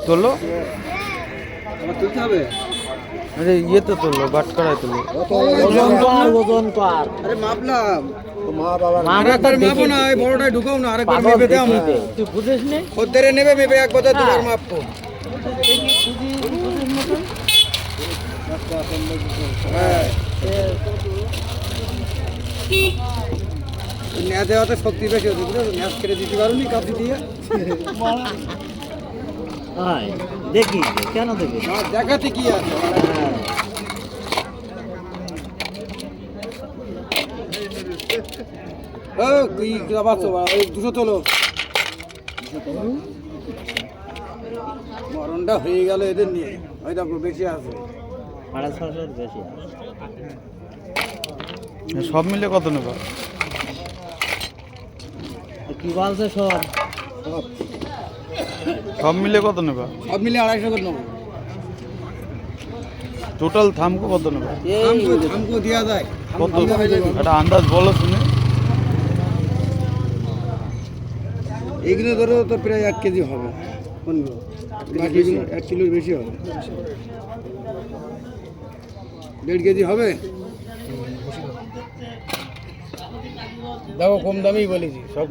তোলো আমার তুলতে হবে। আরে ইয়েতে তোলো, বাটকারায় তোলো। ওজন পার আরে মাপলাম। মা বাবা আরেকবার মাপো না, এই বড়টাই ঢুকাও না, আরেকবার মেপে দাও না। তুই বুঝিস নি খদ্দেরে নেবে, মেপে এক কথা দুবার মাপবো। হ্যাঁ, ন্যায় দেওয়াতে শক্তি বেশি হচ্ছে, বুঝলো? ন্যাস কেটে দিতে পারোনি কাপড় দিয়ে। দেখি কেন দেখি না, দেখাতে কি আছে? কি আবার ওই 200 তোলো। মরণটা হয়ে গেল এদের নিয়ে, ওই দেখো বেশি আছে। বেশি সব মিলে কত নেবা? কি বলছে সব সব মিলে কত নেবা? সব মিলে 250 করে নেবো। টোটাল থামকো কত নেবা? থামকো দেওয়া যায়। কত একটা আন্দাজ বলো শুনে। এইগুলো ধরো তো প্রায় 1 কেজি হবে। কোনগুলো? বাকিগুলো 1 কিলোর বেশি হবে। 1.5 কেজি হবে। দেখো কম দামেই বলেছি সব।